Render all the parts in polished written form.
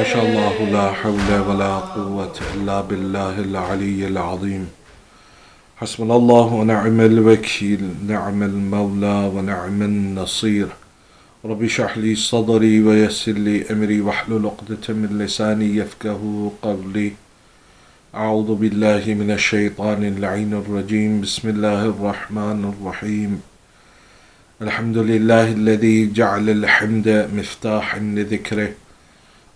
MashaAllah, la hawla wa la quwwata illa billahil aliyyil azim. Hasbunallahu wa ni'mal wakeel, ni'mal mawla wa ni'mal nasir. Rabbi shrah li sadri wa yassir li amri wahlul 'uqdatan min lisani yafqahu qawli. A'udhu billahi minash shaitanir la'inir rajim. Bismillahir rahmanir rahim. Alhamdulillahi alladhi ja'ala al-hamda miftahan li dhikrih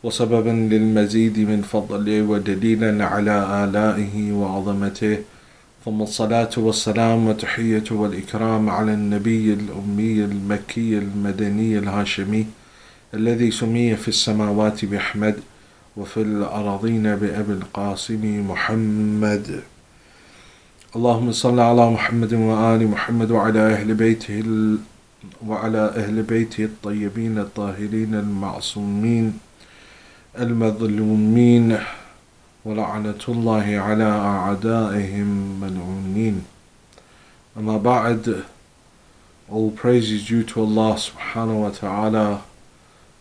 وسببا للمزيد من فضله ودليلا على آلائه وعظمته ثم الصلاة والسلام وتحية والإكرام على النبي الأمي المكي المدني الهاشمي الذي سمي في السماوات بأحمد وفي الأراضين بأبي القاسم محمد. اللهم صل على محمد وآل محمد وعلى أهل بيته الطيبين الطاهرين المعصومين المظلومين ولعنة الله على أعدائهم ملعونين. أما بعد, all praise is due to Allah subhanahu wa ta'ala,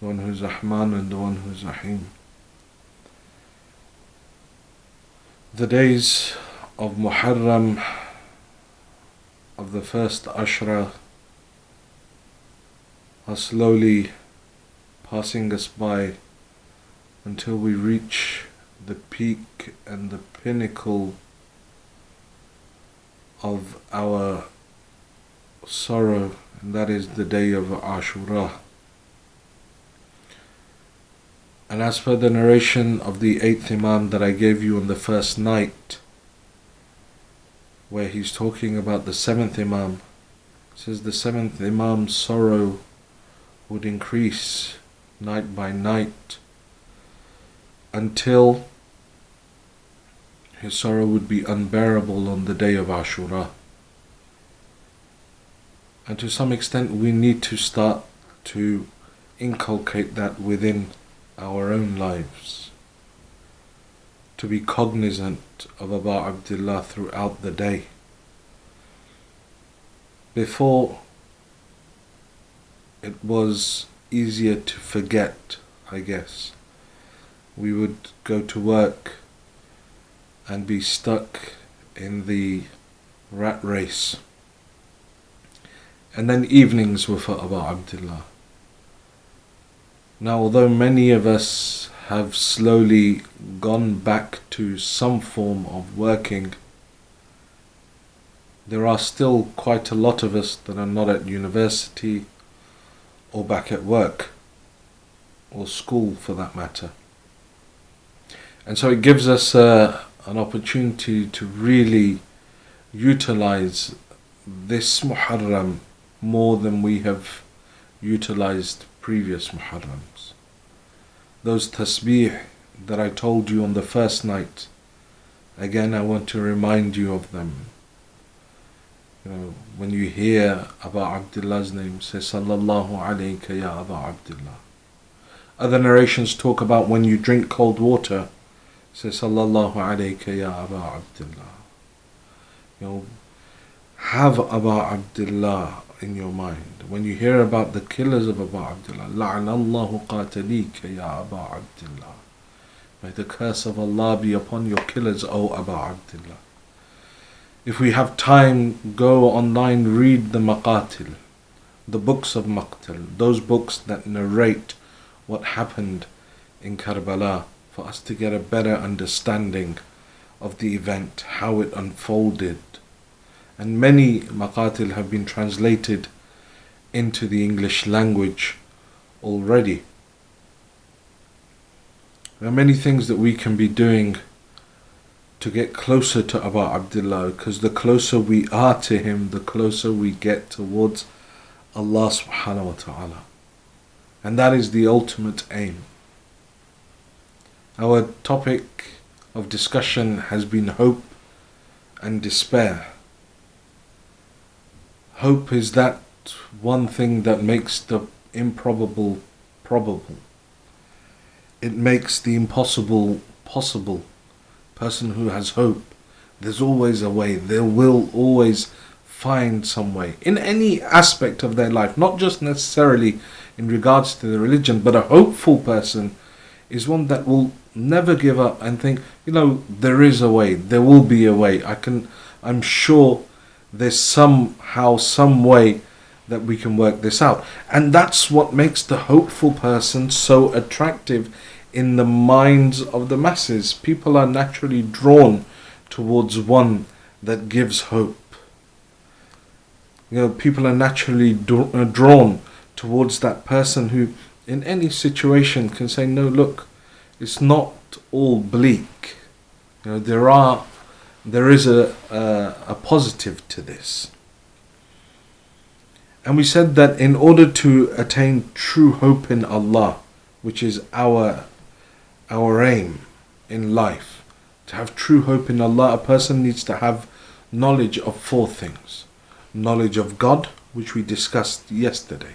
the one who is Rahman and the one who is Rahim. The days of Muharram, of the first Ashra, are slowly passing us by until we reach the peak and the pinnacle of our sorrow, and that is the day of Ashura. And as per the narration of the 8th Imam that I gave you on the first night, where he's talking about the 7th Imam, it says the 7th Imam's sorrow would increase night by night until his sorrow would be unbearable on the day of Ashura. And to some extent we need to start to inculcate that within our own lives, to be cognizant of Abu Abdullah throughout the day. Before, it was easier to forget, I guess. We would go to work and be stuck in the rat race. And then evenings were for Abu Abdullah. Now, although many of us have slowly gone back to some form of working, there are still quite a lot of us that are not at university or back at work, or school for that matter. And so it gives us an opportunity to really utilize this Muharram more than we have utilized previous Muharrams. Those tasbih that I told you on the first night, again I want to remind you of them. You know, when you hear Abu Abdullah's name, say Sallallahu alayka ya Abu Abdullah. Other narrations talk about when you drink cold water, say Sallallahu alayka ya Abu Abdullah. You know, have Abu Abdullah in your mind. When you hear about the killers of Abu Abdullah, La'anallahu qatalika ya Abu Abdullah. May the curse of Allah be upon your killers, O Abu Abdullah. If we have time, go online, read the Maqatil, the books of Maqtal, those books that narrate what happened in Karbala, for us to get a better understanding of the event, how it unfolded. And many maqatil have been translated into the English language already. There are many things that we can be doing to get closer to Abu Abdullah, because the closer we are to him, the closer we get towards Allah subhanahu wa ta'ala. And that is the ultimate aim. Our topic of discussion has been hope and despair. Hope is that one thing that makes the improbable probable. It makes the impossible possible. Person who has hope, there's always a way. There will always find some way in any aspect of their life, not just necessarily in regards to the religion, but a hopeful person is one that will never give up and think, there is a way, there will be a way. I'm sure there's somehow, some way that we can work this out. And that's what makes the hopeful person so attractive in the minds of the masses. People are naturally drawn towards one that gives hope. People are naturally drawn towards that person who in any situation can say, no, look, it's not all bleak. There is a positive to this. And we said that in order to attain true hope in Allah, which is our aim in life, to have true hope in Allah, a person needs to have knowledge of 4 things. Knowledge of God, which we discussed yesterday.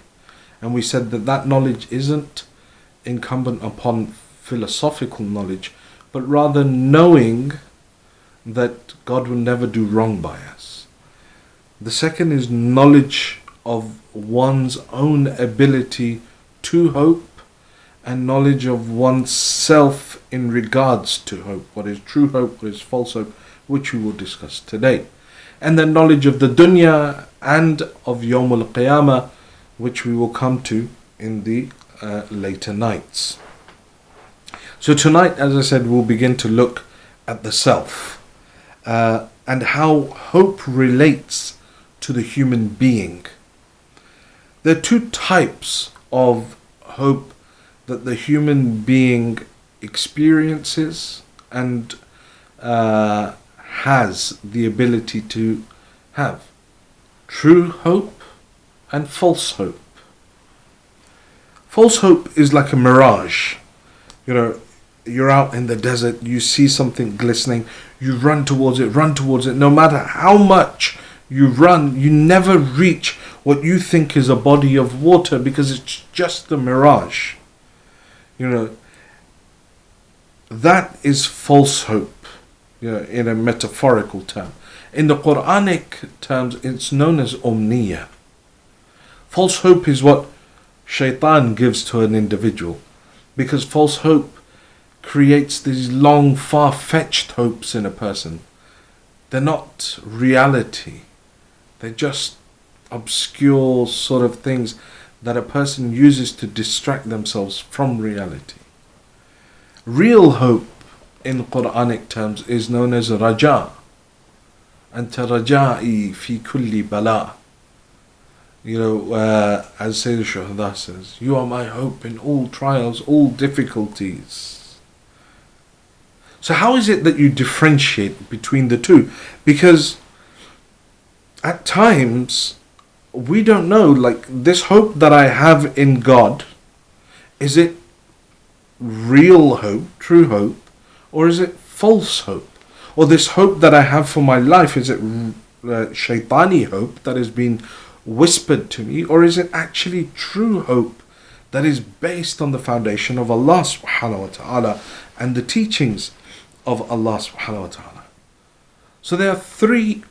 And we said that knowledge isn't incumbent upon philosophical knowledge, but rather knowing that God will never do wrong by us. The second is knowledge of one's own ability to hope and knowledge of oneself in regards to hope. What is true hope, what is false hope, which we will discuss today. And then knowledge of the dunya and of Yawm al-Qiyamah, which we will come to in the later nights. So tonight, as I said, we'll begin to look at the self and how hope relates to the human being. There are 2 types of hope that the human being experiences and has the ability to have. True hope and false hope. False hope is like a mirage. You're out in the desert, you see something glistening, you run towards it. No matter how much you run, you never reach what you think is a body of water because it's just a mirage. That is false hope, in a metaphorical term. In the Quranic terms, it's known as omniya. False hope is what shaitan gives to an individual, because false hope creates these long, far-fetched hopes in a person. They're not reality. They're just obscure sort of things that a person uses to distract themselves from reality. Real hope in Quranic terms is known as Raja. Anta raja'i fi kulli bala. As Sayyid Shuhada says, you are my hope in all trials, all difficulties. So how is it that you differentiate between the 2? Because at times we don't know, like this hope that I have in God, is it real hope, true hope, or is it false hope? Or this hope that I have for my life, is it shaitani hope that has been whispered to me, or is it actually true hope that is based on the foundation of Allah subhanahu wa ta'ala and the teachings of Allah subhanahu wa ta'ala? So there are 3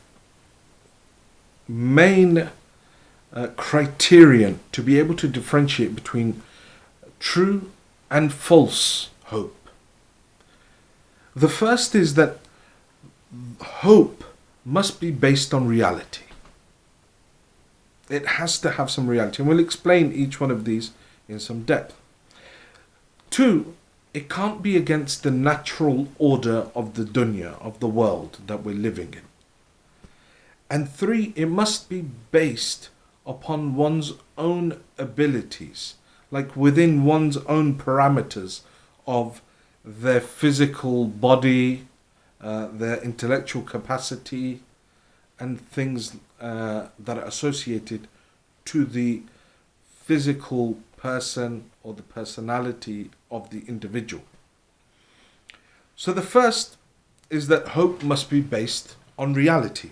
main criterion to be able to differentiate between true and false hope. The first is that hope must be based on reality. It has to have some reality, and we'll explain each one of these in some depth. 2, it can't be against the natural order of the dunya, of the world that we're living in. And 3, it must be based upon one's own abilities, like within one's own parameters of their physical body, their intellectual capacity, and things that are associated to the physical person or the personality of the individual. So the first is that hope must be based on reality.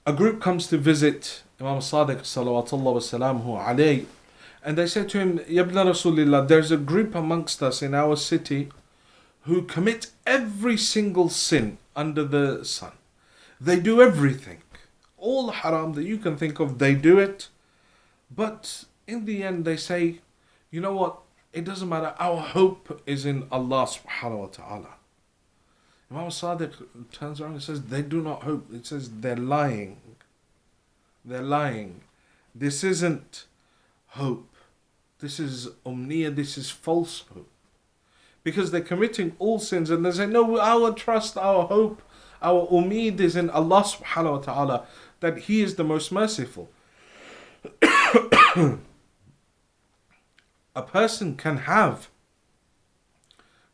A group comes to visit Imam Sadiq salawatullah wa salamuhu alayhi, and they said to him, Ya ibn Rasulillah, there's a group amongst us in our city who commit every single sin under the sun. They do everything. all haram that you can think of, they do it. But in the end they say, you know what, it doesn't matter, our hope is in Allah subhanahu wa ta'ala. Imam Sadiq turns around and says, they do not hope. It says they're lying. They're lying. This isn't hope. This is umniya, this is false hope. Because they're committing all sins and they say, no, our trust, our hope, our umid is in Allah subhanahu wa ta'ala, that He is the most merciful. A person can have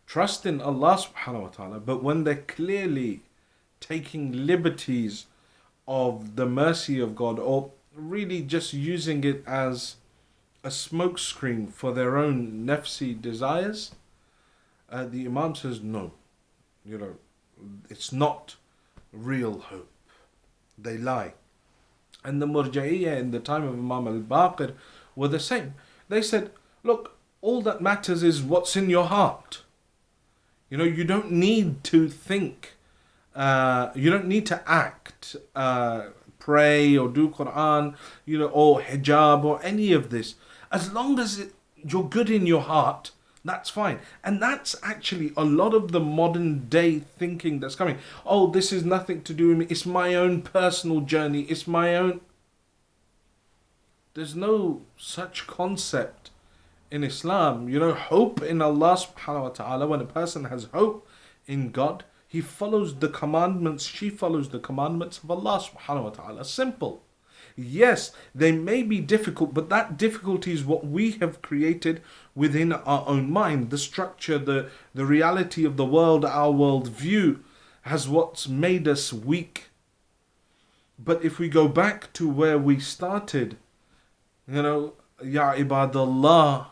trust in Allah subhanahu wa ta'ala, but when they're clearly taking liberties of the mercy of God, or really just using it as a smokescreen for their own nafsi desires, the Imam says, no, it's not real hope. They lie. And the Murja'iyya in the time of Imam al-Baqir were the same. They said, look, all that matters is what's in your heart. You don't need to think, you don't need to act, pray or do Quran, or hijab or any of this. As long as you're good in your heart, that's fine. And that's actually a lot of the modern day thinking that's coming. Oh, this is nothing to do with me. It's my own personal journey. It's my own. There's no such concept in Islam. Hope in Allah subhanahu wa ta'ala. When a person has hope in God, he follows the commandments, she follows the commandments of Allah subhanahu wa ta'ala. Simple. Yes, they may be difficult, but that difficulty is what we have created within our own mind. The structure, the reality of the world, our world view has what's made us weak. But if we go back to where we started, Ya ibadallah,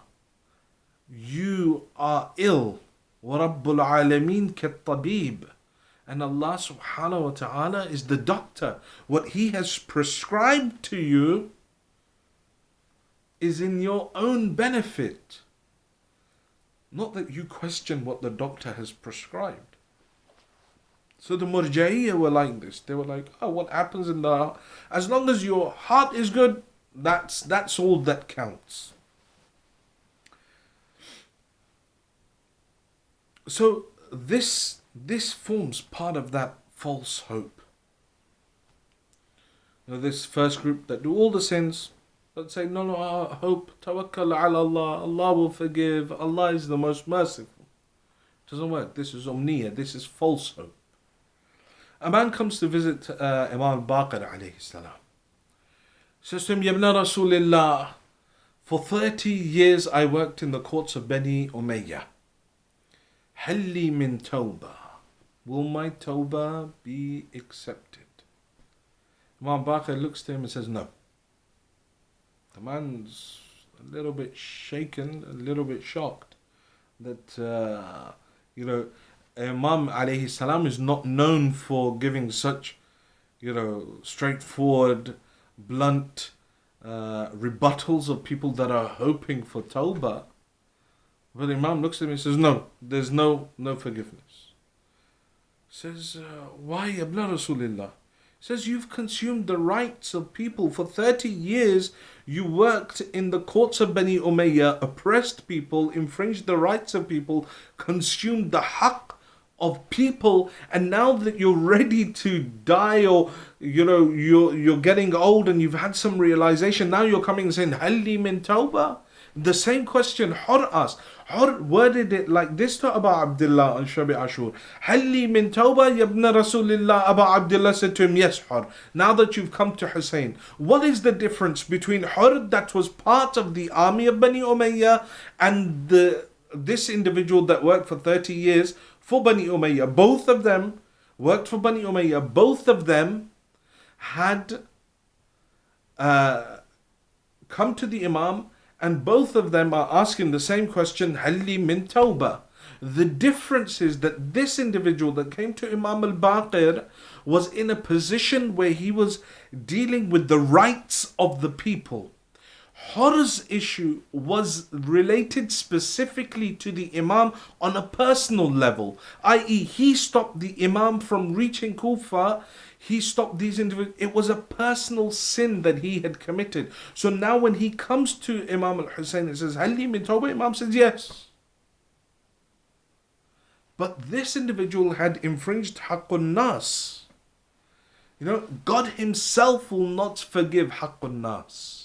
you are ill. وَرَبُّ الْعَالَمِينَ كَالطَّبِيبِ. And Allah subhanahu wa ta'ala is the doctor. What He has prescribed to you is in your own benefit. Not that you question what the doctor has prescribed. So the Murja'iyya were like this. They were like, oh, what happens in the heart? As long as your heart is good, that's all that counts. So this forms part of that false hope. This first group that do all the sins, but say, no, our hope, tawakkal ala Allah, Allah will forgive, Allah is the most merciful. It doesn't work. This is umniya, this is false hope. A man comes to visit Imam al-Baqir alayhi salam. Says to him, Yabna Rasulillah, for 30 years I worked in the courts of Bani Umayyah. Halli min tawbah. Will my tawbah be accepted? Imam Baqir looks to him and says, no. The man's a little bit shaken, a little bit shocked that, Imam alayhi salam is not known for giving such, straightforward, blunt rebuttals of people that are hoping for tawbah. But the Imam looks at him and says, no, there's no forgiveness. Says, why, Yabna Rasulillah? Says, you've consumed the rights of people. For 30 years, you worked in the courts of Bani Umayyah, oppressed people, infringed the rights of people, consumed the haqq of people, and now that you're ready to die, or you're getting old and you've had some realization, now you're coming and saying, Halli min tawbah? The same question Hur asked. Hur worded it like this to Abu Abdullah on Shabi Ashur. Halli min tawbah, yabna Rasulillah. Abu Abdullah said to him, yes, Hur. Now that you've come to Hussein, what is the difference between Hur, that was part of the army of Bani Umayyah, and this individual that worked for 30 years for Bani Umayyah? Both of them worked for Bani Umayyah. Both of them had come to the Imam, and both of them are asking the same question, Halli min tawbah. The difference is that this individual that came to Imam al-Baqir was in a position where he was dealing with the rights of the people. Horror's issue was related specifically to the Imam on a personal level, i.e., he stopped the Imam from reaching Kufa. He stopped these individuals. It was a personal sin that he had committed. So now when he comes to Imam al-Hussein and says, Hal li min tawbah? Imam says, yes. But this individual had infringed Haqqun Nas. God himself will not forgive Haqqun Nas.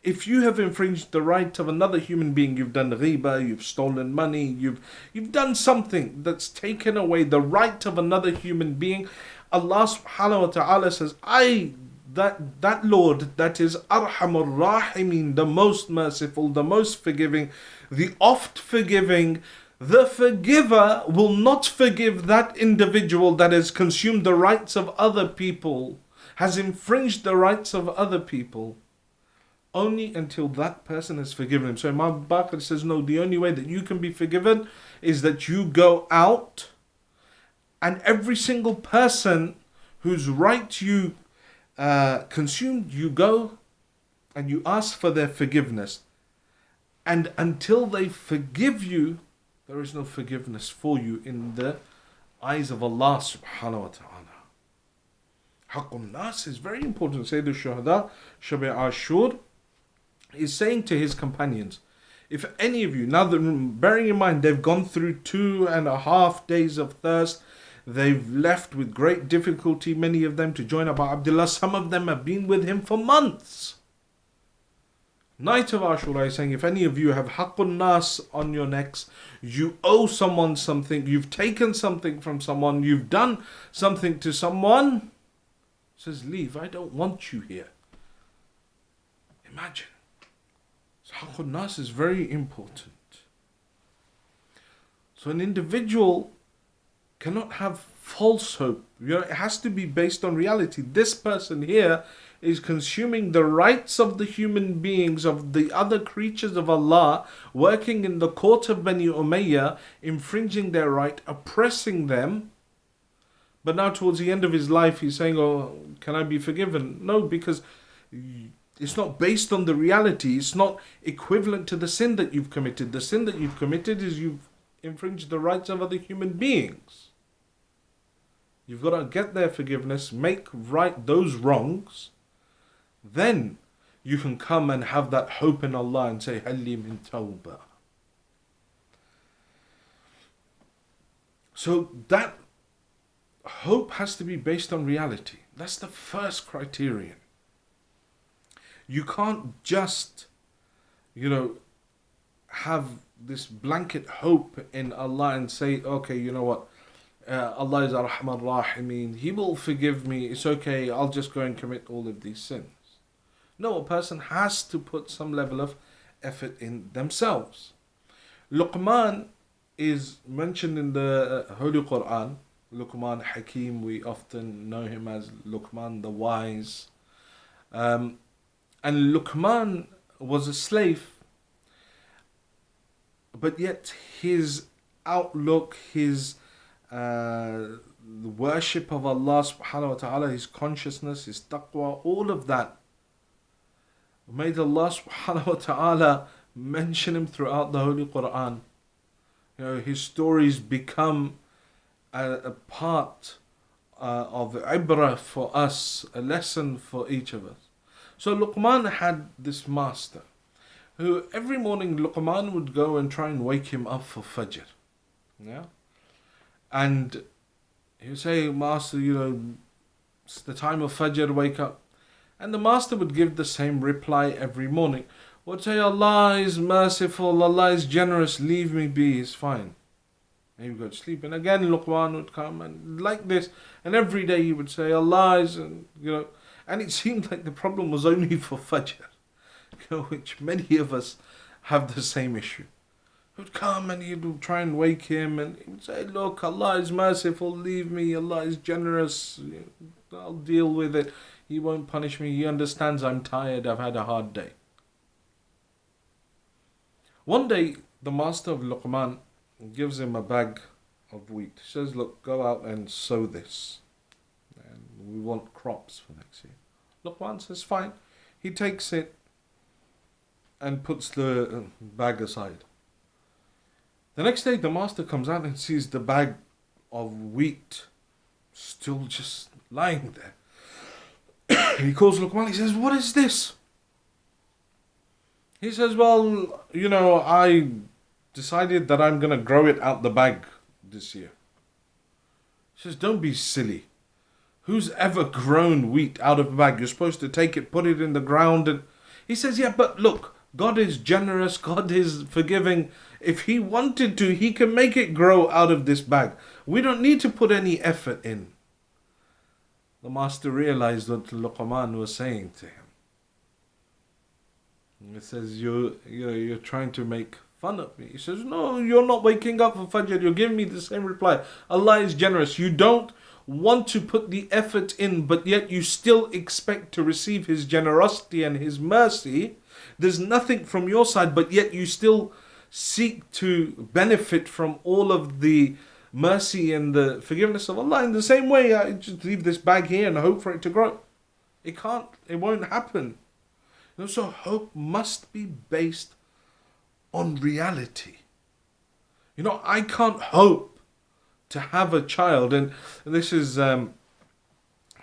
If you have infringed the right of another human being, you've done ghiba, you've stolen money, you've done something that's taken away the right of another human being, Allah subhanahu wa ta'ala says, that Lord that is Arhamur Rahimin, the most merciful, the most forgiving, the oft forgiving, the forgiver will not forgive that individual that has consumed the rights of other people, has infringed the rights of other people, only until that person has forgiven him. So Imam Baqir says, no, the only way that you can be forgiven is that you go out and every single person whose right you consumed, you go and you ask for their forgiveness. And until they forgive you, there is no forgiveness for you in the eyes of Allah subhanahu wa ta'ala. Haqqun Nas is very important. Sayyid al-Shuhada, Shabi Ashur, is saying to his companions, if any of you, now that, bearing in mind they've gone through 2.5 days of thirst, they've left with great difficulty, many of them, to join Abu Abdullah. Some of them have been with him for months. Night of Ashura is saying, if any of you have Haqqun Nas on your necks, you owe someone something, you've taken something from someone, you've done something to someone, says, leave, I don't want you here. Imagine. So Haqqun Nas is very important. So an individual cannot have false hope. It has to be based on reality. This person here is consuming the rights of the human beings, of the other creatures of Allah, working in the court of Bani Umayyah, infringing their right, oppressing them. But now towards the end of his life, he's saying, oh, can I be forgiven? No, because it's not based on the reality. It's not equivalent to the sin that you've committed. The sin that you've committed is you've infringed the rights of other human beings. You've got to get their forgiveness, make right those wrongs. Then you can come and have that hope in Allah and say, Hal li min tawbah. So that hope has to be based on reality. That's the first criterion. You can't just, have this blanket hope in Allah and say, okay, you know what? Allah is Ar-Rahman Rahimin. He will forgive me. It's okay. I'll just go and commit all of these sins. No, a person has to put some level of effort in themselves. Luqman is mentioned in the Holy Quran. Luqman Hakim, we often know him as Luqman the Wise. And Luqman was a slave, but yet his outlook, his the worship of Allah subhanahu wa ta'ala, his consciousness, his taqwa, all of that made Allah subhanahu wa ta'ala mention him throughout the Holy Quran. His stories become a part of ibrah for us, a lesson for each of us. So Luqman had this master who every morning Luqman would go and try and wake him up for Fajr. Yeah? And he would say, Master, it's the time of Fajr, wake up. And the master would give the same reply every morning. Would say, Allah is merciful, Allah is generous, leave me be, it's fine. And he would go to sleep. And again Luqman would come and like this. And every day he would say, Allah is, and it seemed like the problem was only for Fajr, which many of us have the same issue. He would come and he would try and wake him and he would say, look, Allah is merciful, leave me, Allah is generous, I'll deal with it, He won't punish me, He understands I'm tired, I've had a hard day. One day, the master of Luqman gives him a bag of wheat. He says, look, go out and sow this. And we want crops for next year. Luqman says, fine. He takes it and puts the bag aside. The next day the master comes out and sees the bag of wheat still just lying there. He calls Luqman, he says, "What is this?" He says, "Well, I decided that I'm going to grow it out the bag this year." He says, "Don't be silly. Who's ever grown wheat out of a bag? You're supposed to take it, put it in the ground." And he says, "Yeah, but look, God is generous, God is forgiving. If He wanted to, He can make it grow out of this bag. We don't need to put any effort in." The master realized what Luqman was saying to him. He says, you're trying to make fun of me. He says, "No, you're not waking up for Fajr. You're giving me the same reply. Allah is generous. You don't want to put the effort in, but yet you still expect to receive His generosity and His mercy. There's nothing from your side, but yet you still seek to benefit from all of the mercy and the forgiveness of Allah. In the same way, I just leave this bag here and hope for it to grow. It won't happen." So hope must be based on reality. I can't hope to have a child. And this is a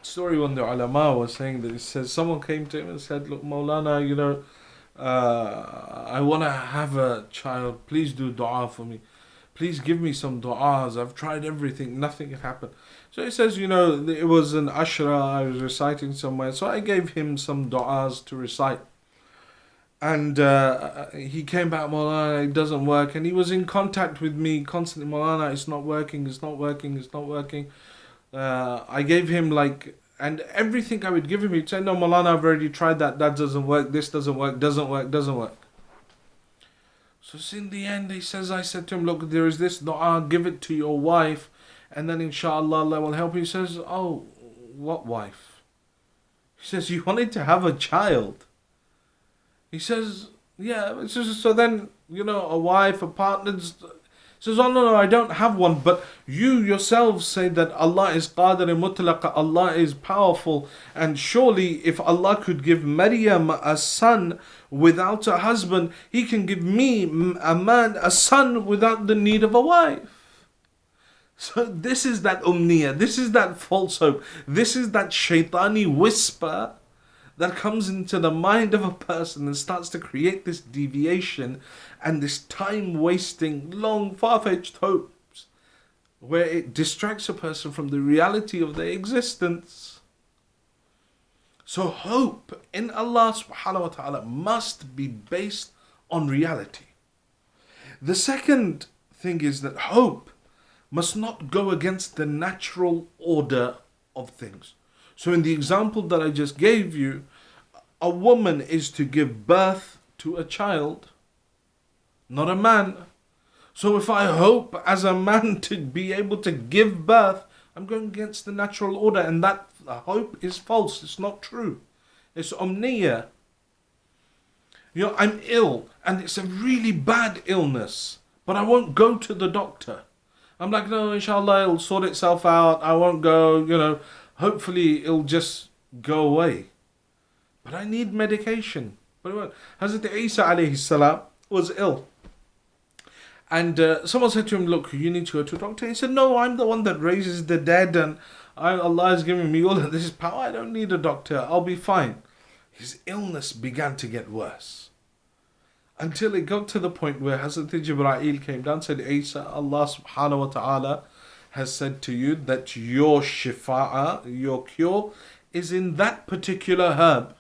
story when the ulama was saying that it says someone came to him and said, "Look, Molana, I want to have a child. Please do dua for me. Please give me some du'as. I've tried everything. Nothing had happened." So he says, it was an Ashra I was reciting somewhere. So I gave him some du'as to recite. And he came back, "Molana, it doesn't work." And he was in contact with me constantly, "Molana, it's not working, it's not working, it's not working." I gave him and everything I would give him, he'd say, "No, Molana, I've already tried that. That doesn't work. This doesn't work, doesn't work, doesn't work." So in the end, I said to him, "Look, there is this dua, give it to your wife, and then inshallah Allah will help you." He says, "Oh, what wife?" He says, "You wanted to have a child." He says, "Yeah." So then, a wife, a partner. He says, "Oh, no, I don't have one. But you yourselves say that Allah is Qadir Mutlaq, Allah is powerful. And surely if Allah could give Maryam a son without a husband, He can give me, a man, a son without the need of a wife." So this is that umniya, this is that false hope, this is that shaitani whisper that comes into the mind of a person and starts to create this deviation and this time-wasting, long, far-fetched hopes, where it distracts a person from the reality of their existence. So hope in Allah subhanahu wa ta'ala must be based on reality. The second thing is that hope must not go against the natural order of things. So in the example that I just gave you, a woman is to give birth to a child, not a man. So if I hope as a man to be able to give birth, I'm going against the natural order, and that hope is false. It's not true. It's omniya. I'm ill and it's a really bad illness, but I won't go to the doctor. I'm like, "No, inshallah, it'll sort itself out. I won't go, hopefully it'll just go away." But I need medication. But it won't. Hazrat Isa alayhi salam was ill. And someone said to him, "Look, you need to go to a doctor." He said, "No, I'm the one that raises the dead, and Allah has given me all of this power. I don't need a doctor. I'll be fine." His illness began to get worse, until it got to the point where Hazrat Jibreel came down and said, "Isa, Allah subhanahu wa ta'ala has said to you that your shifa'a, your cure, is in that particular herb.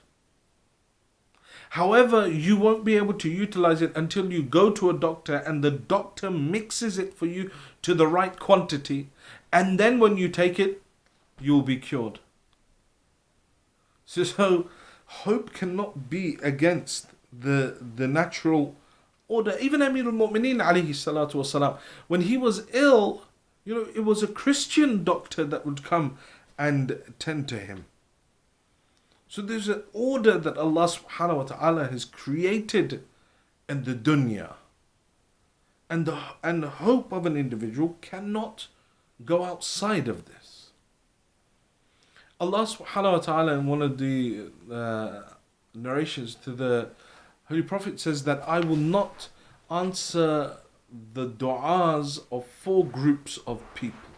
However, you won't be able to utilize it until you go to a doctor and the doctor mixes it for you to the right quantity. And then when you take it, you'll be cured." So hope cannot be against the natural order. Even Amir al-Mu'mineen alayhi salatu wasalam, when he was ill, it was a Christian doctor that would come and tend to him. So there's an order that Allah subhanahu wa ta'ala has created in the dunya. And the hope of an individual cannot go outside of this. Allah subhanahu wa ta'ala, in one of the narrations to the Holy Prophet says that I will not answer the du'as of 4 groups of people.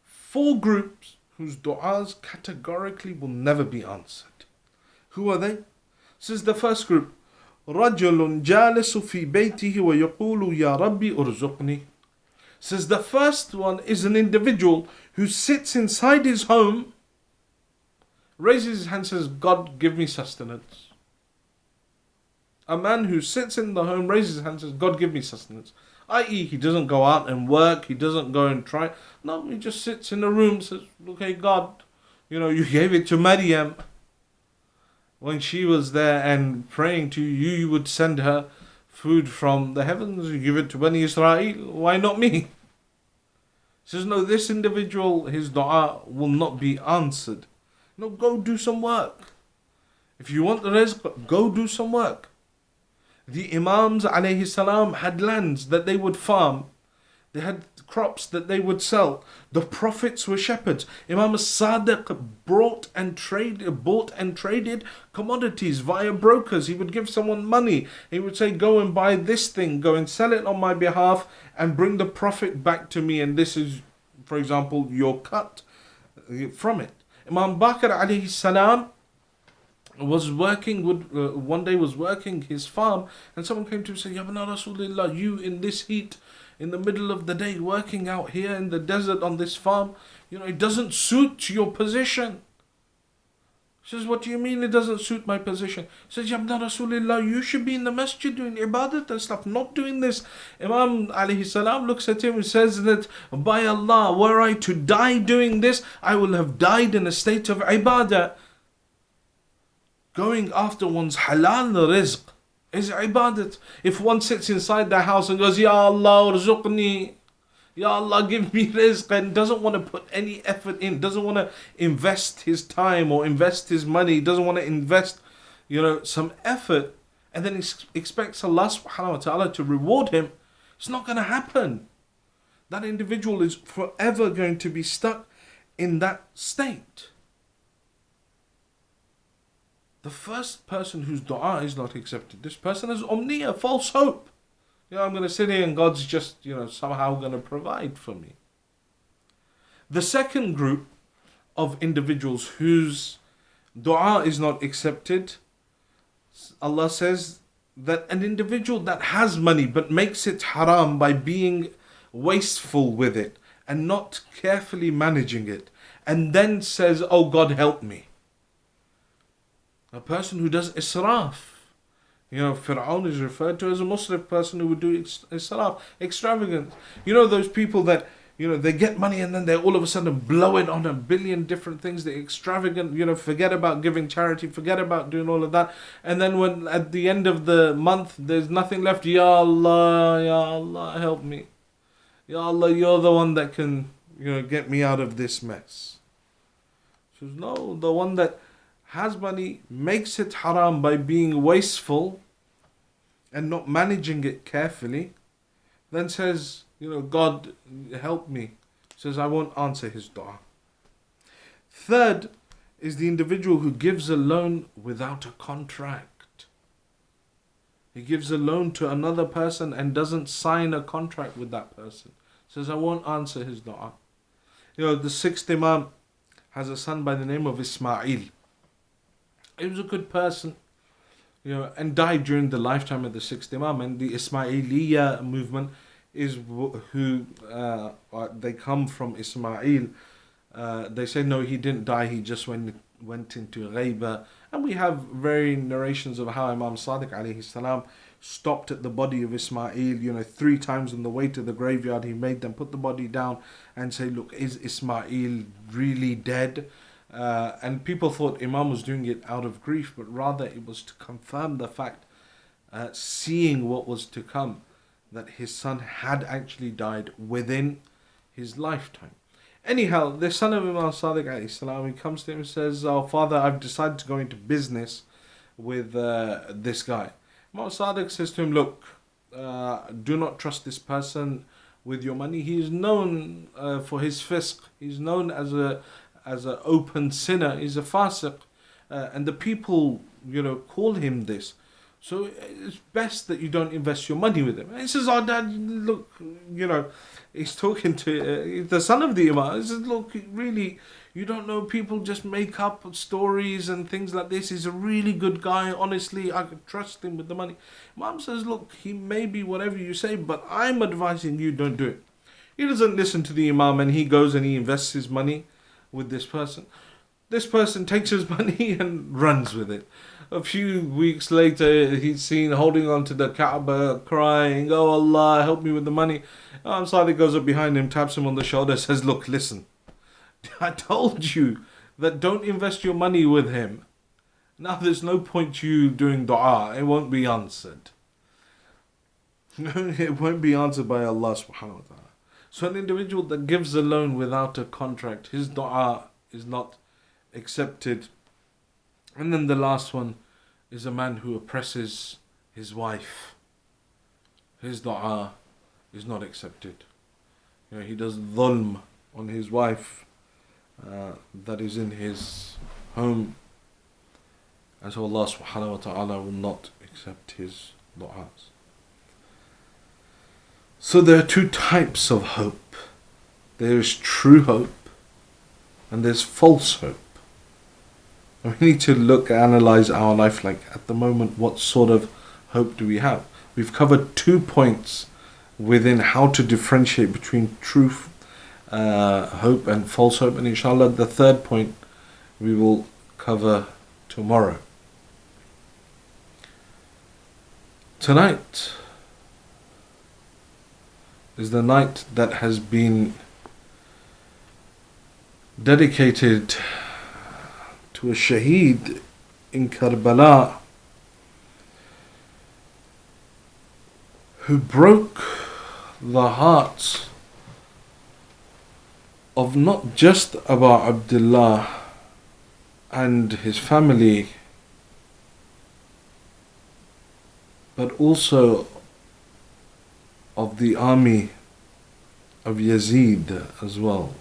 4 groups whose du'as categorically will never be answered. Who are they? This is the first group. رَجُلٌ جَالِسُ فِي بَيْتِهِ وَيَقُولُ يَا رَبِّ أُرْزُقْنِي. Says the first one is an individual who sits inside his home, raises his hand and says, God, give me sustenance. A man who sits in the home, raises his hand and says, God, give me sustenance. I.e., he doesn't go out and work, he doesn't go and try. No, he just sits in a room and says, okay, God, you gave it to Maryam. When she was there and praying to you, you would send her food from the heavens. You give it to Bani Israel. Why not me? He says, no, this individual, his dua will not be answered. No, go do some work. If you want the rizq, go do some work. The Imams alayhi salam had lands that they would farm. They had crops that they would sell. The prophets were shepherds. Imam as-Sadiq bought and traded commodities via brokers. He would give someone money. He would say, go and buy this thing, go and sell it on my behalf and bring the profit back to me. And this is, for example, your cut from it. Imam Bakr alayhi salam was working one day was working his farm, and someone came to him and said, Ya Ibn Rasulullah, you in this heat, in the middle of the day, working out here in the desert on this farm, it doesn't suit your position. He says, what do you mean it doesn't suit my position? He says, Ya Ibn Rasulullah, you should be in the masjid doing ibadat and stuff, not doing this. Imam alayhi salam looks at him and says that, by Allah, were I to die doing this, I will have died in a state of ibadah. Going after one's halal rizq is ibadat. If one sits inside the house and goes, Ya Allah, urzuqni, Ya Allah, give me rizq, and doesn't want to put any effort in, doesn't want to invest his time or invest his money, doesn't want to invest, some effort, and then he expects Allah subhanahu wa ta'ala to reward him, it's not going to happen. That individual is forever going to be stuck in that state. The first person whose dua is not accepted, this person has omnia, false hope. I'm going to sit here and God's just, somehow going to provide for me. The second group of individuals whose dua is not accepted, Allah says that an individual that has money but makes it haram by being wasteful with it and not carefully managing it, and then says, oh God, help me. A person who does israf. Fir'aun is referred to as a Muslim person who would do israf, extravagance. Those people that, they get money and then they all of a sudden blow it on a billion different things. They're extravagant, forget about giving charity, forget about doing all of that. And then when at the end of the month, there's nothing left. Ya Allah, help me. Ya Allah, you're the one that can, get me out of this mess. She says, no, the one that has money, makes it haram by being wasteful and not managing it carefully, then says, God, help me. Says, I won't answer his dua. Third is the individual who gives a loan without a contract. He gives a loan to another person and doesn't sign a contract with that person. Says, I won't answer his dua. The sixth Imam has a son by the name of Ismail. He was a good person, and died during the lifetime of the sixth Imam. And the Ismailiya movement is who they come from Ismail. They say no, he didn't die. He just went into ghaiba. And we have very narrations of how Imam Sadiq alayhi salam stopped at the body of Ismail. 3 times on the way to the graveyard, he made them put the body down and say, look, is Ismail really dead? And people thought Imam was doing it out of grief, but rather it was to confirm the fact, seeing what was to come, that his son had actually died within his lifetime. Anyhow, the son of Imam Sadiq alayhi salam, he comes to him and says, oh father, I've decided to go into business with this guy. Imam Sadiq says to him, look, do not trust this person with your money. He is known for his fisq. He's known as an open sinner. He's a fasiq, and the people call him this. So it's best that you don't invest your money with him. And he says, oh, Dad, look, he's talking to the son of the Imam. He says, look, really, you don't know, people just make up stories and things like this. He's a really good guy. Honestly, I could trust him with the money. Mom says, look, he may be whatever you say, but I'm advising you don't do it. He doesn't listen to the Imam, and he goes and he invests his money with this person. This person takes his money and runs with it. A few weeks later, he's seen holding on to the Kaaba, crying, oh Allah, help me with the money. Syed goes up behind him, taps him on the shoulder, says, look, listen, I told you that don't invest your money with him. Now there's no point you doing dua, it won't be answered. It won't be answered by Allah subhanahu wa ta'ala. So an individual that gives a loan without a contract, his dua is not accepted. And then the last one is a man who oppresses his wife. His dua is not accepted. He does dhulm on his wife that is in his home. And so Allah subhanahu wa ta'ala will not accept his du'as. So there are two types of hope. There is true hope and there's false hope. And we need to analyze our life, like at the moment, what sort of hope do we have? We've covered 2 points within how to differentiate between truth, hope and false hope. And inshallah, the third point we will cover tomorrow. Tonight is the night that has been dedicated to a shaheed in Karbala who broke the hearts of not just Abu Abdullah and his family, but also of the army of Yazid as well.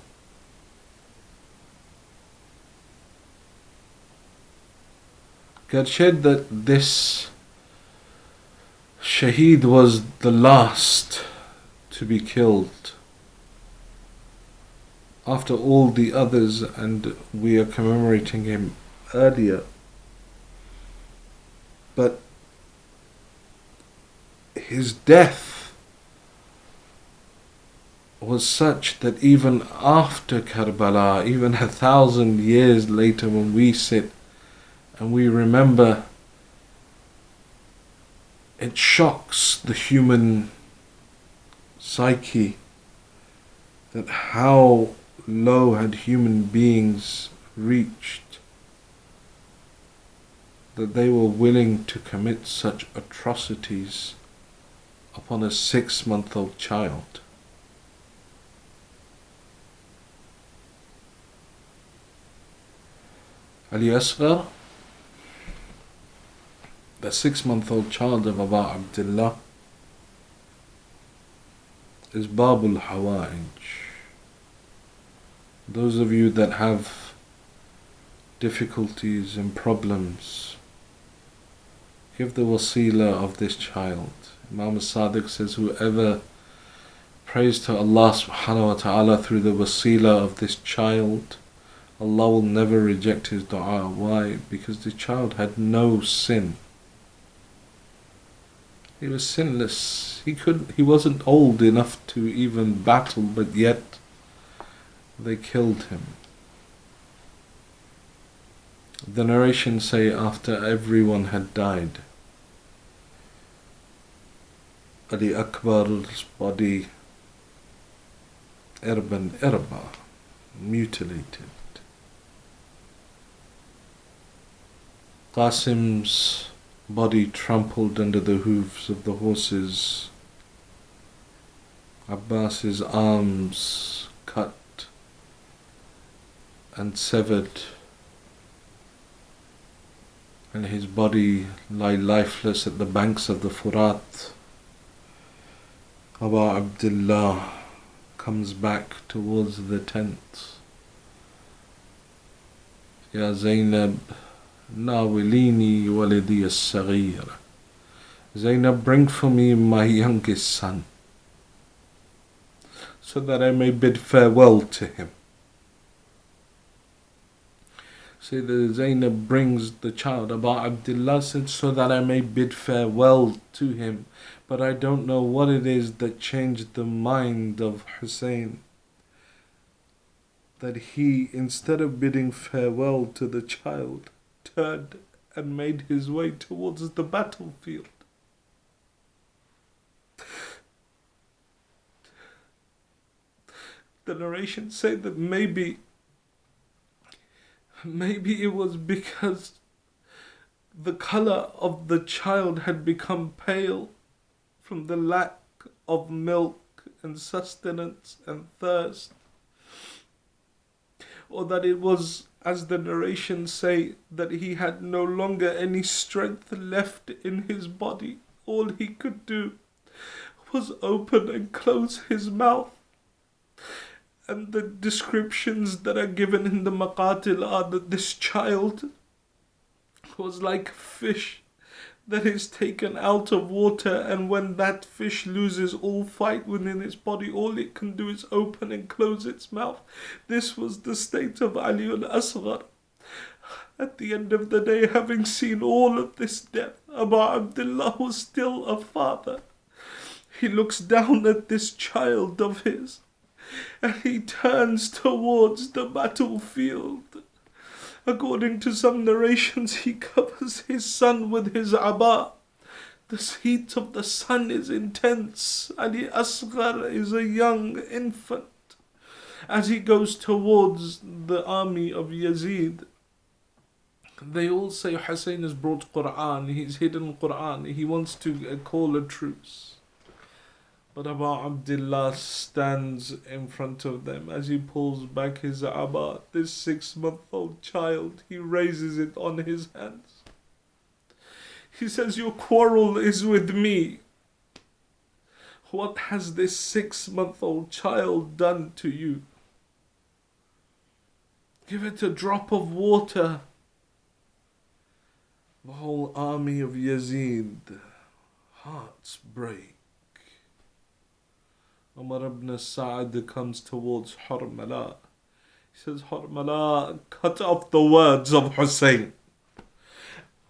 God said that this shaheed was the last to be killed after all the others, and we are commemorating him earlier. But his death was such that even after Karbala, even 1,000 years later, when we sit and we remember, it shocks the human psyche that how low had human beings reached that they were willing to commit such atrocities upon a 6-month-old child. Ali Asghar, the 6-month-old child of Abu Abdullah, is Babul Hawa'ij. Those of you that have difficulties and problems, give the wasila of this child. Imam Sadiq says, whoever prays to Allah subhanahu wa ta'ala through the wasila of this child, Allah will never reject his dua. Why? Because the child had no sin. He was sinless. He wasn't old enough to even battle, but yet they killed him. The narrations say after everyone had died, Ali Akbar's body, Irban Irba, mutilated. Qasim's body trampled under the hooves of the horses. Abbas's arms cut and severed, and his body lay lifeless at the banks of the Furat. Abu Abdullah comes back towards the tent. Ya Zainab, Nawilini walidi as-saghir. Zainab, bring for me my youngest son, so that I may bid farewell to him. So the Zainab brings the child. Abu Abdullah said, so that I may bid farewell to him. But I don't know what it is that changed the mind of Hussein, that he, instead of bidding farewell to the child, turned and made his way towards the battlefield. The narrations say that maybe it was because the color of the child had become pale from the lack of milk and sustenance and thirst, or that it was, as the narrations say, that he had no longer any strength left in his body. All he could do was open and close his mouth. And the descriptions that are given in the Maqatil are that this child was like a fish that is taken out of water, and when that fish loses all fight within its body, all it can do is open and close its mouth. This was the state of Ali al-Asghar. At the end of the day, having seen all of this death, Abu Abdullah was still a father. He looks down at this child of his, and he turns towards the battlefield. According to some narrations, he covers his son with his aba. The heat of the sun is intense. Ali Asghar is a young infant. As he goes towards the army of Yazid, they all say Hussein has brought Quran, he's hidden Quran, he wants to call a truce. But Abu Abdullah stands in front of them as he pulls back his aba. This 6-month-old child, he raises it on his hands. He says, your quarrel is with me. What has this 6-month-old child done to you? Give it a drop of water. The whole army of Yazid, hearts break. Umar ibn Sa'd comes towards Harmala. He says, Harmala, cut off the words of Hussein.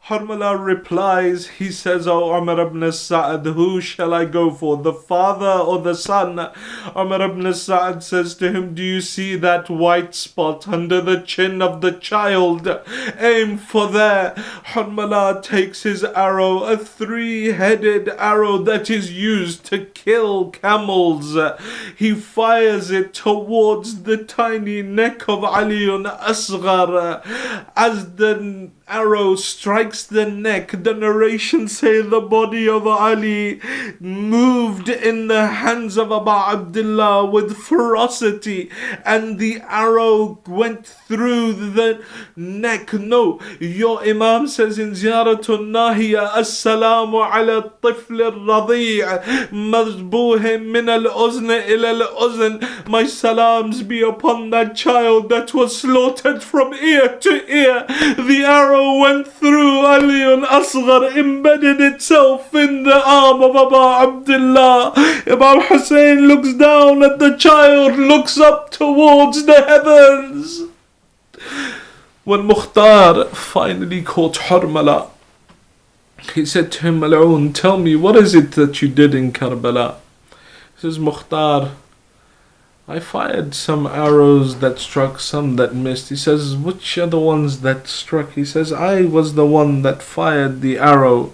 Harmala replies, he says, O Umar ibn Sa'd, who shall I go for, the father or the son? Umar ibn Sa'd says to him, do you see that white spot under the chin of the child? Aim for there. Harmala takes his arrow, a 3-headed arrow that is used to kill camels. He fires it towards the tiny neck of Ali Asghar. As the arrow strikes the neck, the narrations say the body of Ali moved in the hands of Abu Abdullah with ferocity, and the arrow went through the neck. No, your Imam says in Ziyaratul Nahiya, Assalamu ala tifl al-radhi' mazbuh min al-uzn ila al-uzn. My salams be upon that child that was slaughtered from ear to ear. The arrow went through Ali al-Asghar, embedded itself in the arm of Abu Abdullah. Imam Hussein looks down at the child, looks up towards the heavens. When Mukhtar finally caught Harmala, he said to him, Mal'oon, tell me, what is it that you did in Karbala? He says, Mukhtar, I fired some arrows that struck, some that missed. He says, which are the ones that struck? He says, I was the one that fired the arrow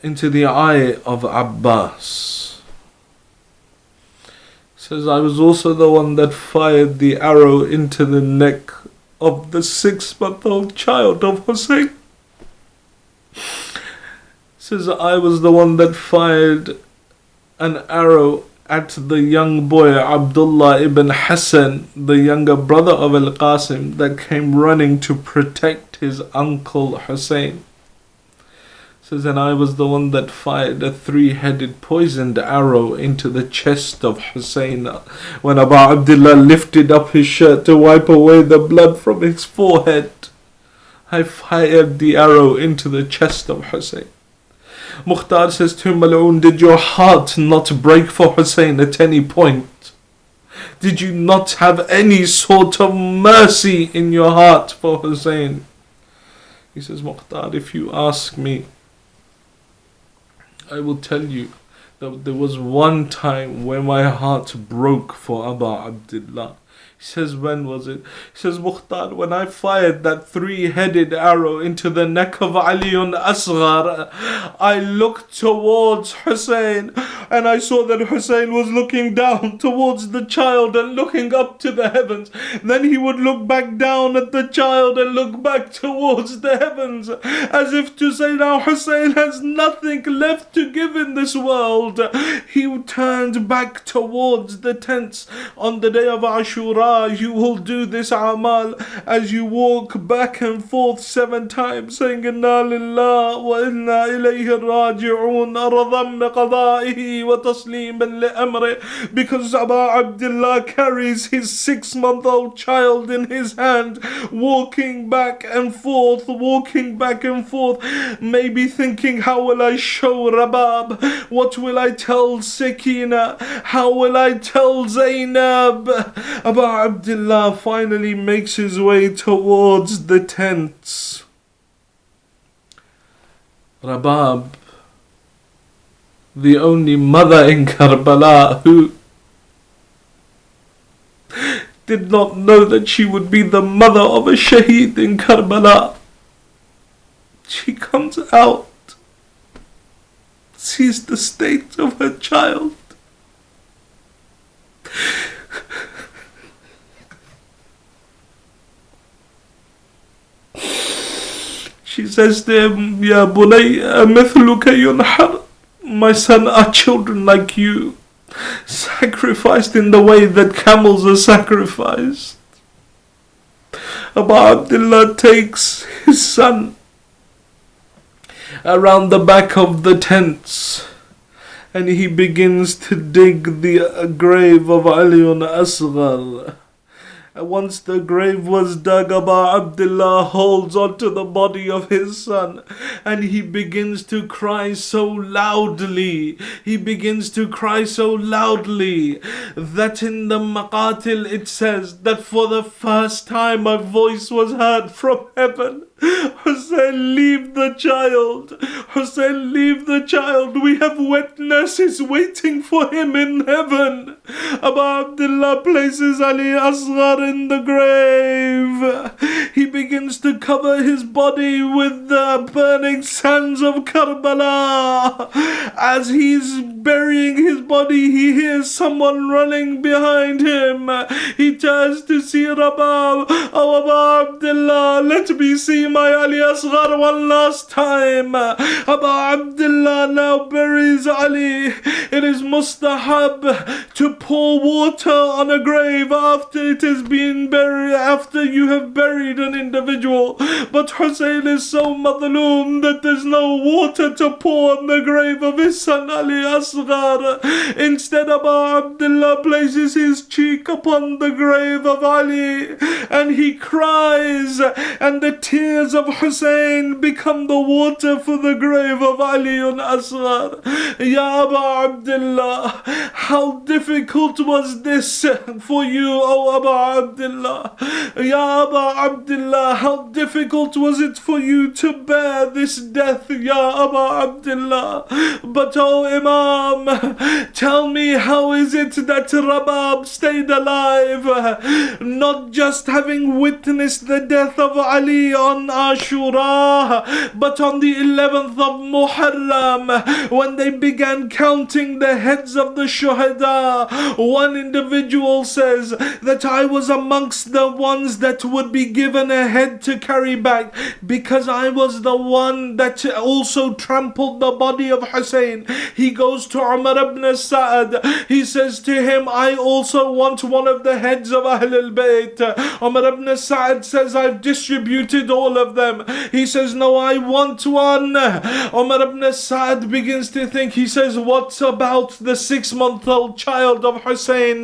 into the eye of Abbas. He says, I was also the one that fired the arrow into the neck of the 6-month-old child of Hussein. He says, I was the one that fired an arrow at the young boy Abdullah ibn Hassan, the younger brother of Al-Qasim, that came running to protect his uncle Hussein. Says, and I was the one that fired a 3-headed poisoned arrow into the chest of Hussein. When Abu Abdullah lifted up his shirt to wipe away the blood from his forehead, I fired the arrow into the chest of Hussein. Mukhtar says to him, Mal'oon, did your heart not break for Hussein at any point? Did you not have any sort of mercy in your heart for Hussein? He says, Mukhtar, if you ask me, I will tell you that there was one time when my heart broke for Abu Abdullah. He says, when was it? He says, Mukhtar, when I fired that 3-headed arrow into the neck of Ali Asghar, I looked towards Hussein and I saw that Hussein was looking down towards the child and looking up to the heavens. Then he would look back down at the child and look back towards the heavens, as if to say, now Hussein has nothing left to give in this world. He turned back towards the tents on the day of Ashura. You will do this amal as you walk back and forth 7 times, saying Inna lillah wa inna ilayhi raji'un, radhan qada'ihi wa tasliman li amri, because Abu Abdullah carries his 6-month-old child in his hand, walking back and forth, maybe thinking, how will I show Rabab? What will I tell Sakina? How will I tell Zainab? Abu Abdullah finally makes his way towards the tents. Rabab, the only mother in Karbala who did not know that she would be the mother of a shaheed in Karbala, she comes out, sees the state of her child. She says to him, Ya bunayya mithluka yunhar, my son, are children like you sacrificed in the way that camels are sacrificed? Abu Abdullah takes his son around the back of the tents and he begins to dig the grave of Ali Asghar. And once the grave was dug, Abu Abdullah holds onto the body of his son and he begins to cry so loudly. That in the Maqatil it says that for the first time a voice was heard from heaven. Hussein, leave the child. Hussein, leave the child. We have wet nurses waiting for him in heaven. Abu Abdullah places Ali Asghar in the grave. He begins to cover his body with the burning sands of Karbala. As he's burying his body, he hears someone running behind him. He turns to see Rabab. Oh, Abu Abdullah, let me see my Ali Asghar one last time. Abu Abdullah now buries Ali. It is mustahab to pour water on a grave after it has been buried, after you have buried an individual. But Hussein is so madloom that there's no water to pour on the grave of his son Ali Asghar. Instead, Abu Abdullah places his cheek upon the grave of Ali and he cries, and the tears of Hussein become the water for the grave of Ali Asghar. Ya Abu Abdullah, how difficult was this for you, O Abu Abdullah? Ya Abu Abdullah, how difficult was it for you to bear this death, Ya Abu Abdullah? But O Imam, tell me, how is it that Rabab stayed alive, not just having witnessed the death of Ali on Ashura, but on the 11th of Muharram, when they began counting the heads of the shuhada, one individual says that I was amongst the ones that would be given a head to carry back, because I was the one that also trampled the body of Hussein. He goes to Umar ibn Sa'ad. He says to him, I also want one of the heads of Ahlul Bayt. Umar ibn Sa'ad says, I've distributed all of them. He says, no, I want one. Umar ibn Sa'ad begins to think. He says, what about the 6-month-old child of Hussein?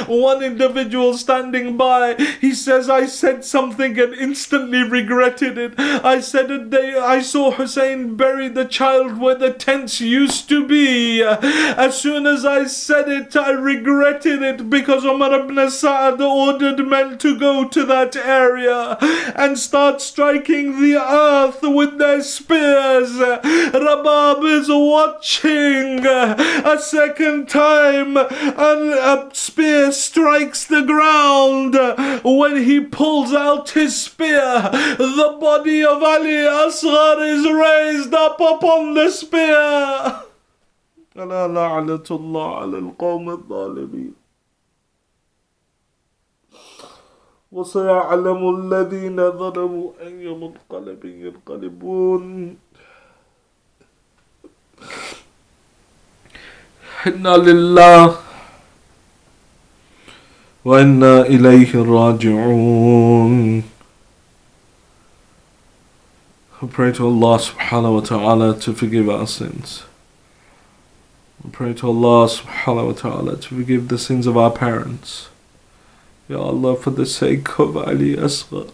One individual standing by. He says, I said something and instantly regretted it. I said I saw Hussein bury the child where the tents used to be. As soon as I said it, I regretted it, because Umar ibn Sa'ad ordered men to go to that area and start striking the earth with their spears. Rabab is watching. A second time, and a spear strikes the ground. When he pulls out his spear, the body of Ali Asghar is raised up upon the spear. ألا لعنة الله على القوم الظالمين وسيعلم الذين ظلموا أي منقلب ينقلبون. إنا لله وإنا إليه راجعون. I pray to Allah subhanahu wa ta'ala to forgive our sins. I pray to Allah subhanahu wa ta'ala to forgive the sins of our parents. Ya Allah, for the sake of Ali Asghar.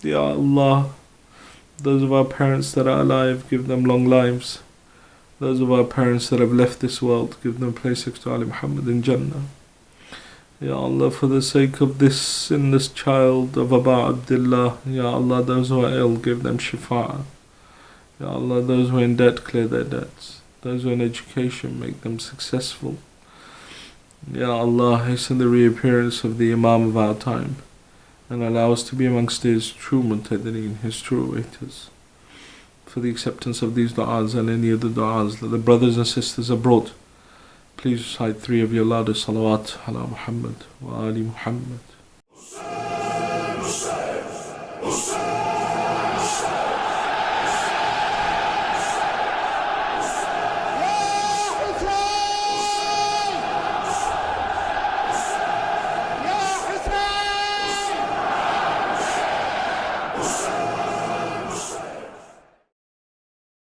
Ya Allah, those of our parents that are alive, give them long lives. Those of our parents that have left this world, give them a place next to Ali Muhammad in Jannah. Ya Allah, for the sake of this sinless child of Aba Abdullah, Ya Allah, those who are ill, give them shifa. Ya Allah, those who are in debt, clear their debts. Those who are in education, make them successful. Ya Allah, hasten the reappearance of the Imam of our time, and allow us to be amongst his true muntadreen, his true waiters. For the acceptance of these du'as and any other du'as that the brothers and sisters have brought, please recite 3 of your loudest salawat ala Muhammad wa ali Muhammad.